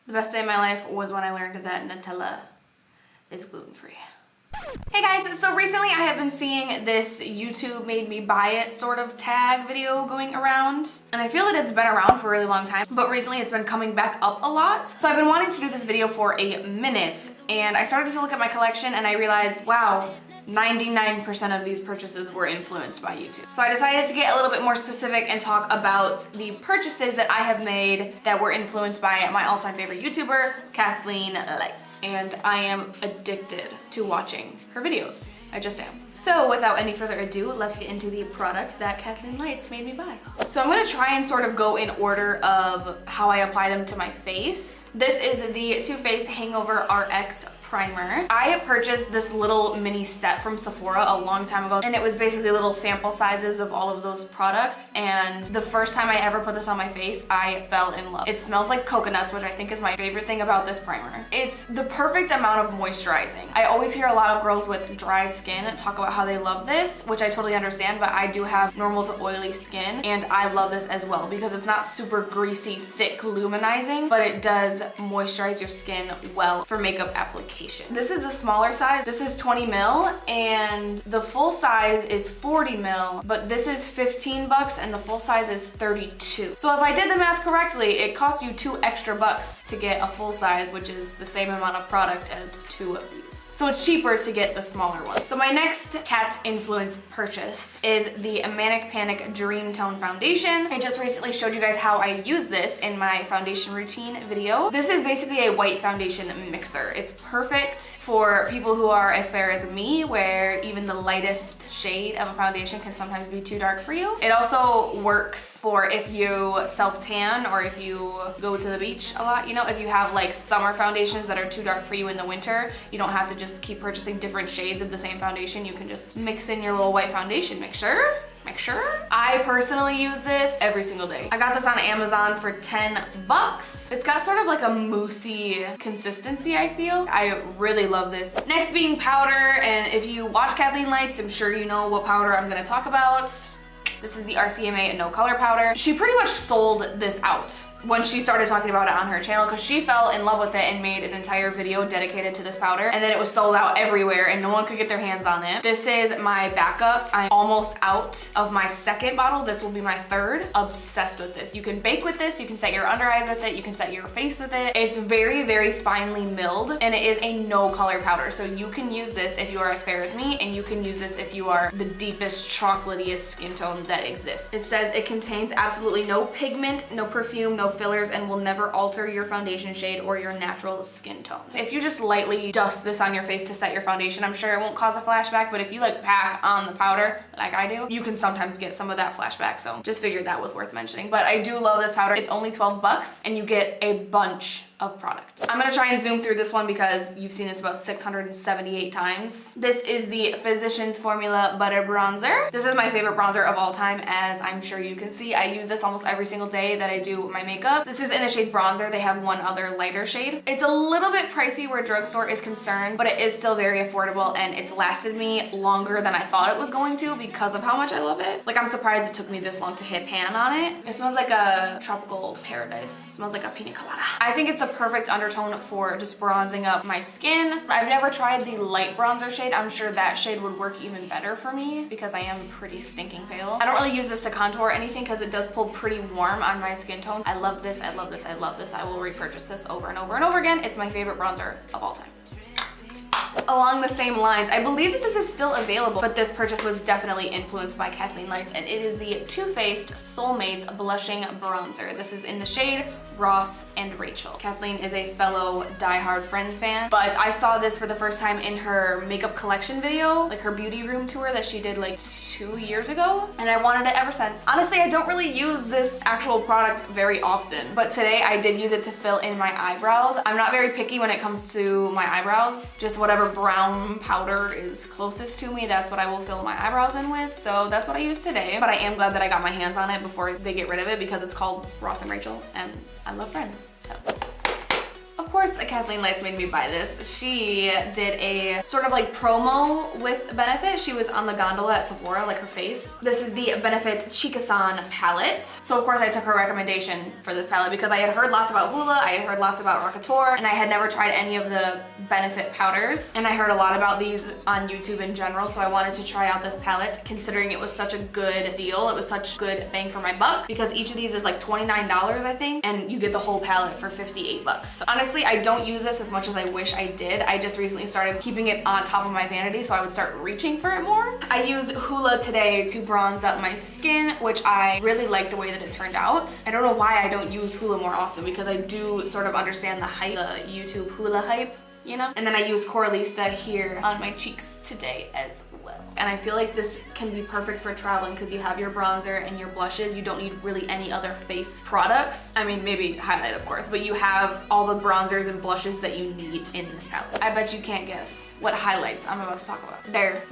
The best day of my life was when I learned that Nutella is gluten-free. Hey guys, so recently I have been seeing this YouTube made me buy it sort of tag video going around, and I feel that it's been around for a really long time, but recently it's been coming back up a lot. So I've been wanting to do this video for a minute, and I started to look at my collection and I realized, wow, 99% of these purchases were influenced by YouTube. So I decided to get a little bit more specific and talk about the purchases that I have made that were influenced by my all-time favorite YouTuber, Kathleen Lights. And I am addicted to watching her videos. I just am. So without any further ado, let's get into the products that Kathleen Lights made me buy. So I'm gonna try and sort of go in order of how I apply them to my face. This is the Too Faced Hangover RX primer. I purchased this little mini set from Sephora a long time ago, and it was basically little sample sizes of all of those products, and the first time I ever put this on my face, I fell in love. It smells like coconuts, which I think is my favorite thing about this primer. It's the perfect amount of moisturizing. I always hear a lot of girls with dry skin talk about how they love this, which I totally understand, but I do have normal to oily skin, and I love this as well because it's not super greasy, thick, luminizing, but it does moisturize your skin well for makeup application. This is the smaller size. This is 20 mil, and the full size is 40 mil, but this is 15 bucks and the full size is 32. So if I did the math correctly, it costs you $2 extra to get a full size, which is the same amount of product as 2 of these. So it's cheaper to get the smaller one. So my next cat influence purchase is the Manic Dreamtone foundation. I just recently showed you guys how I use this in my foundation routine video. This is basically a white foundation mixer. It's perfect for people who are as fair as me, where even the lightest shade of a foundation can sometimes be too dark for you. It also works for if you self-tan or if you go to the beach a lot. You know, if you have like summer foundations that are too dark for you in the winter, you don't have to just keep purchasing different shades of the same foundation. You can just mix in your little white foundation mixture. I personally use this every single day. I got this on Amazon for 10 bucks. It's got sort of like a moussey consistency, I feel. I really love this. Next being powder, and if you watch Kathleen Lights, I'm sure you know what powder I'm gonna talk about. This is the RCMA No Color powder. She pretty much sold this out when she started talking about it on her channel, because she fell in love with it and made an entire video dedicated to this powder, and then it was sold out everywhere and no one could get their hands on it. This is my backup. I'm almost out of my second bottle. This will be my third. Obsessed with this. You can bake with this, you can set your under eyes with it, you can set your face with it. It's very, very finely milled, and it is a no color powder. So you can use this if you are as fair as me, and you can use this if you are the deepest, chocolatiest skin tone that exists. It says it contains absolutely no pigment, no perfume, no fillers, and will never alter your foundation shade or your natural skin tone. If you just lightly dust this on your face to set your foundation, I'm sure it won't cause a flashback, but if you like pack on the powder like I do, you can sometimes get some of that flashback, so just figured that was worth mentioning. But I do love this powder. It's only 12 bucks and you get a bunch of product. I'm gonna try and zoom through this one because you've seen this about 678 times. This is the Physicians Formula Butter Bronzer. This is my favorite bronzer of all time, as I'm sure you can see. I use this almost every single day that I do my makeup. This is in the shade Bronzer. They have one other lighter shade. It's a little bit pricey where drugstore is concerned, but it is still very affordable, and it's lasted me longer than I thought it was going to because of how much I love it. Like, I'm surprised it took me this long to hit pan on it. It smells like a tropical paradise. It smells like a pina colada. I think it's a perfect undertone for just bronzing up my skin. I've never tried the light bronzer shade. I'm sure that shade would work even better for me because I am pretty stinking pale. I don't really use this to contour or anything because it does pull pretty warm on my skin tone. I love this, I love this, I love this. I will repurchase this over and over and over again. It's my favorite bronzer of all time. Along the same lines, I believe that this is still available, but this purchase was definitely influenced by Kathleen Lights, and it is the Too Faced Soulmates Blushing Bronzer. This is in the shade Ross and Rachel. Kathleen is a fellow diehard Friends fan, but I saw this for the first time in her makeup collection video, like her beauty room tour that she did like 2 years ago, and I wanted it ever since. Honestly, I don't really use this actual product very often, but today I did use it to fill in my eyebrows. I'm not very picky when it comes to my eyebrows. Just whatever brown powder is closest to me, that's what I will fill my eyebrows in with, so that's what I use today. But I am glad that I got my hands on it before they get rid of it because it's called Ross and Rachel, and I love Friends, so of course Kathleen Lights made me buy this. She did a sort of like promo with Benefit. She was on the gondola at Sephora, like her face. This is the Benefit Cheekathon palette. So of course I took her recommendation for this palette because I had heard lots about Hoola, I had heard lots about Rockateur, and I had never tried any of the Benefit powders. And I heard a lot about these on YouTube in general, so I wanted to try out this palette considering it was such a good deal. It was such good bang for my buck because each of these is like $29, I think, and you get the whole palette for 58 bucks. Honestly, I don't use this as much as I wish I did. I just recently started keeping it on top of my vanity so I would start reaching for it more. I used Hoola today to bronze up my skin, which I really like the way that it turned out. I don't know why I don't use Hoola more often because I do sort of understand the hype, the YouTube Hoola hype, you know? And then I use Cornelious here on my cheeks today as well. And I feel like this can be perfect for traveling because you have your bronzer and your blushes. You don't need really any other face products. I mean, maybe highlight of course, but you have all the bronzers and blushes that you need in this palette. I bet you can't guess what highlights I'm about to talk about. There.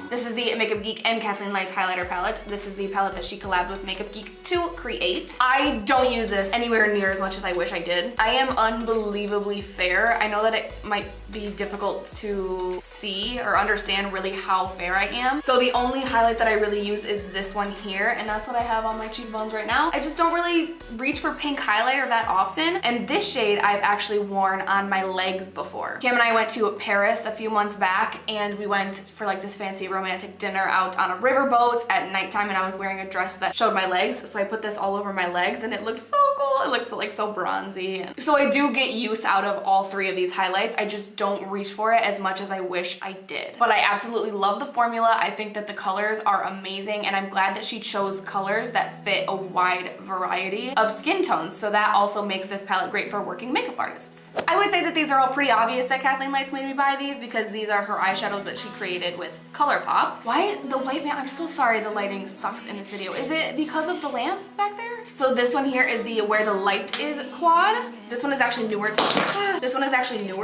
This is the Makeup Geek and Kathleen Lights highlighter palette. This is the palette that she collabed with Makeup Geek to create. I don't use this anywhere near as much as I wish I did. I am unbelievably fair. I know that it might be difficult to see or understand really how fair I am. So the only highlight that I really use is this one here, and that's what I have on my cheekbones right now. I just don't really reach for pink highlighter that often, and this shade I've actually worn on my legs before. Kim and I went to Paris a few months back, and we went for like this fancy romantic dinner out on a riverboat at nighttime, and I was wearing a dress that showed my legs, so I put this all over my legs, and it looked so cool. It looks like so bronzy. And so I do get use out of all three of these highlights. I just don't reach for it as much as I wish I did. But I absolutely love the formula. I think that the colors are amazing, and I'm glad that she chose colors that fit a wide variety of skin tones, so that also makes this palette great for working makeup artists. I would say that these are all pretty obvious that Kathleen Lights made me buy these because these are her eyeshadows that she created with Colourpop. Why the white man? I'm so sorry the lighting sucks in this video. Is it because of the lamp back there? So this one here is the Where the Light Is quad. This one is actually newer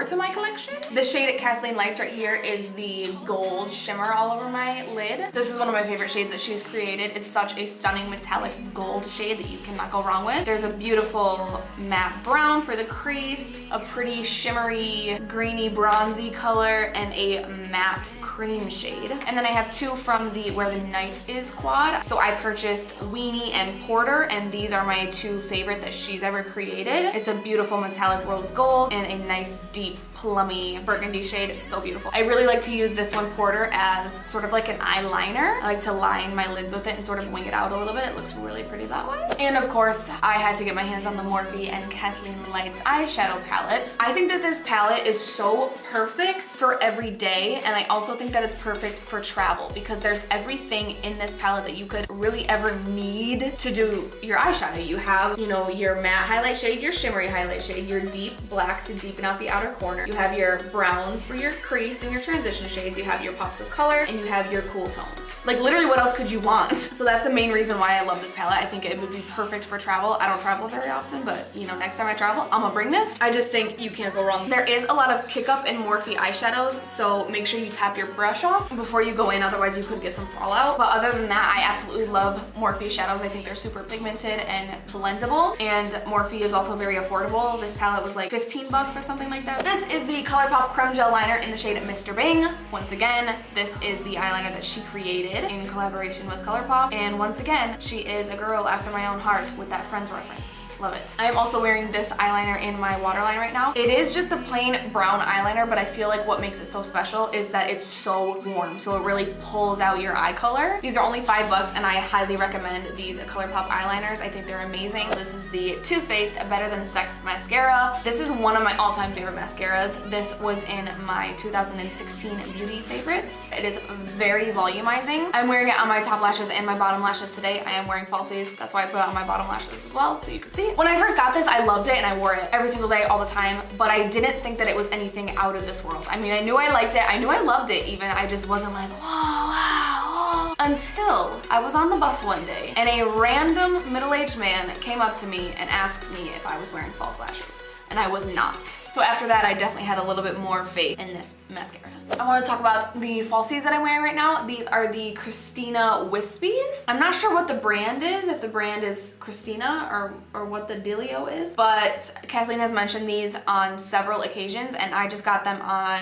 to my collection. This shade at Kathleen Lights right here is the gold shimmer all over my lid. This is one of my favorite shades that she's created. It's such a stunning metallic gold shade that you cannot go wrong with. There's a beautiful matte brown for the crease, a pretty shimmery, greeny, bronzy color, and a matte cream shade. And then I have two from the Where the Night Is quad. So I purchased Weenie and Porter, and these are my two favorite that she's ever created. It's a beautiful metallic rose gold and a nice deep plummy burgundy shade. It's so beautiful. I really like to use this one, Porter, as sort of like an eyeliner. I like to line my lids with it and sort of wing it out a little bit. It looks really pretty that way. And of course, I had to get my hands on the Morphe and Kathleen Lights eyeshadow palettes. I think that this palette is so perfect for every day, and I also think that it's perfect for travel because there's everything in this palette that you could really ever need to do your eyeshadow. You have, you know, your matte highlight shade, your shimmery highlight shade, your deep black to deepen out the outer corner. You have your browns for your crease and your transition shades. You have your pops of color, and you have your cool tones. Like literally, what else could you want? So that's the main reason why I love this palette. I think it would be perfect for travel. I don't travel very often, but you know, next time I travel, I'm gonna bring this. I just think you can't go wrong. There is a lot of kick up in Morphe eyeshadows, so make sure you tap your brush off before you go in, otherwise you could get some fallout. But other than that, I absolutely love Morphe shadows. I think they're super pigmented and blendable, and Morphe is also very affordable. This palette was like 15 bucks or something like that. This is the Colourpop Creme Gel Liner in the shade Mr. Bing. Once again, this is the eyeliner that she created in collaboration with Colourpop, and once again, she is a girl after my own heart with that Friends reference. Love it. I am also wearing this eyeliner in my waterline right now. It is just a plain brown eyeliner, but I feel like what makes it so special is that it's so warm, so it really pulls out your eye color. These are only 5 bucks, and I highly recommend these Colourpop eyeliners. I think they're amazing. This is the Too Faced Better Than Sex mascara. This is one of my all-time favorite mascaras. This was in my 2016 beauty favorites. It is very volumizing. I'm wearing it on my top lashes and my bottom lashes today. I am wearing falsies. That's why I put it on my bottom lashes as well, so you can see. When I first got this, I loved it and I wore it every single day, all the time, but I didn't think that it was anything out of this world. I mean, I knew I liked it. I knew I loved it even. I just wasn't like, whoa, wow, whoa. Until I was on the bus one day and a random middle-aged man came up to me and asked me if I was wearing false lashes. and I was not. So after that, I definitely had a little bit more faith in this mascara. I want to talk about the falsies that I'm wearing right now. These are the Christina Wispies. I'm not sure what the brand is, if the brand is Christina or what the dealio is, but Kathleen has mentioned these on several occasions, and I just got them on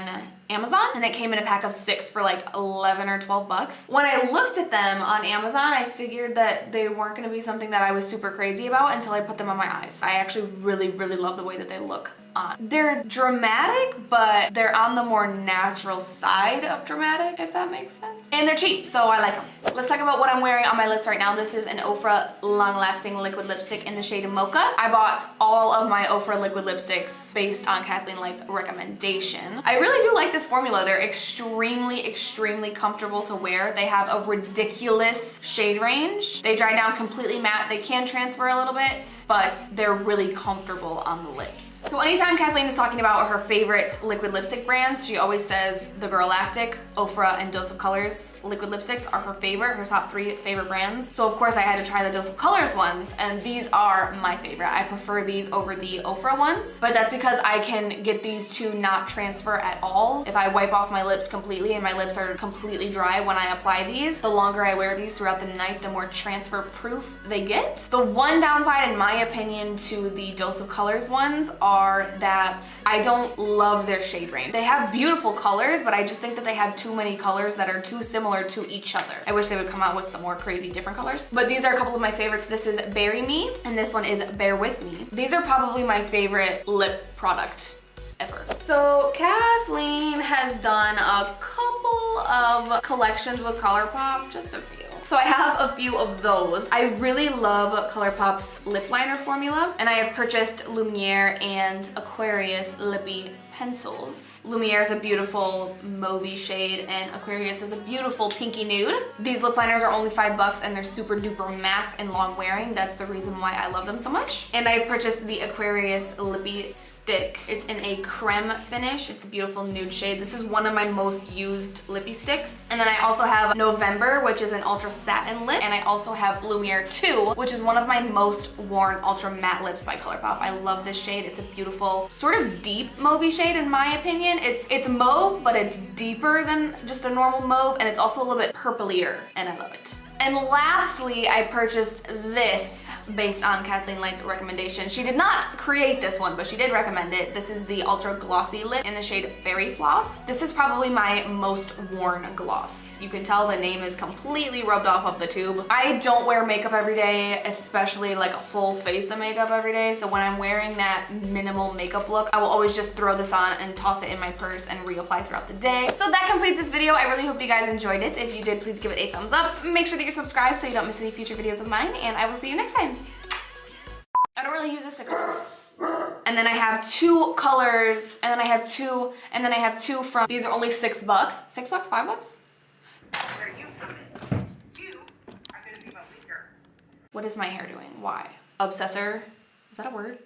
Amazon, and it came in a pack of 6 for like 11 or 12 bucks. When I looked at them on Amazon, I figured that they weren't gonna be something that I was super crazy about until I put them on my eyes. I actually really love the way that they look on. They're dramatic, but they're on the more natural side of dramatic, if that makes sense. And they're cheap, so I like them. Let's talk about what I'm wearing on my lips right now. This is an Ofra long-lasting liquid lipstick in the shade Mocha. I bought all of my Ofra liquid lipsticks based on Kathleen Lights' recommendation. I really do like this formula. They're extremely comfortable to wear. They have a ridiculous shade range. They dry down completely matte. They can transfer a little bit, but they're really comfortable on the lips. So anytime Kathleen is talking about her favorite liquid lipstick brands, she always says the Girlactic, Ofra, and Dose of Colors liquid lipsticks are her favorite, her top 3 favorite brands. So of course I had to try the Dose of Colors ones, and these are my favorite. I prefer these over the Ofra ones, but that's because I can get these to not transfer at all. If I wipe off my lips completely and my lips are completely dry when I apply these, the longer I wear these throughout the night, the more transfer proof they get. The one downside, in my opinion, to the Dose of Colors ones are that I don't love their shade range. They have beautiful colors, but I just think that they have too many colors that are too similar to each other. I wish they would come out with some more crazy different colors. But these are a couple of my favorites. This is Bury Me, and this one is Bear With Me. These are probably my favorite lip product ever. So Kathleen has done a couple of collections with Colourpop, just a few. So I have a few of those. I really love Colourpop's lip liner formula, and I have purchased Lumiere and Aquarius lippy pencils. Lumiere is a beautiful mauvey shade, and Aquarius is a beautiful pinky nude. These lip liners are only $5 and they're super duper matte and long wearing. That's the reason why I love them so much. And I purchased the Aquarius lippy stick. It's in a creme finish. It's a beautiful nude shade. This is one of my most used lippy sticks. And then I also have November, which is an ultra satin lip, and I also have Lumiere 2, which is one of my most worn ultra matte lips by Colourpop. I love this shade. It's a beautiful, sort of deep mauvey shade in my opinion. It's mauve, but it's deeper than just a normal mauve, and it's also a little bit purplier, and I love it. And lastly, I purchased this based on Kathleen Lights' recommendation. She did not create this one, but she did recommend it. This is the Ultra Glossy Lip in the shade Fairy Floss. This is probably my most worn gloss. You can tell the name is completely rubbed off of the tube. I don't wear makeup every day, especially like a full face of makeup every day. So when I'm wearing that minimal makeup look, I will always just throw this on and toss it in my purse and reapply throughout the day. So that completes this video. I really hope you guys enjoyed it. If you did, please give it a thumbs up. Make sure that you're subscribed so you don't miss any future videos of mine, and I will see you next time. I don't really use this to color. And then I have 2 colors, and then I have 2, and then I have 2 from, these are only $6. $6? $5? Where you come in. You are gonna be my leader. What is my hair doing? Why? Obsessor? Is that a word?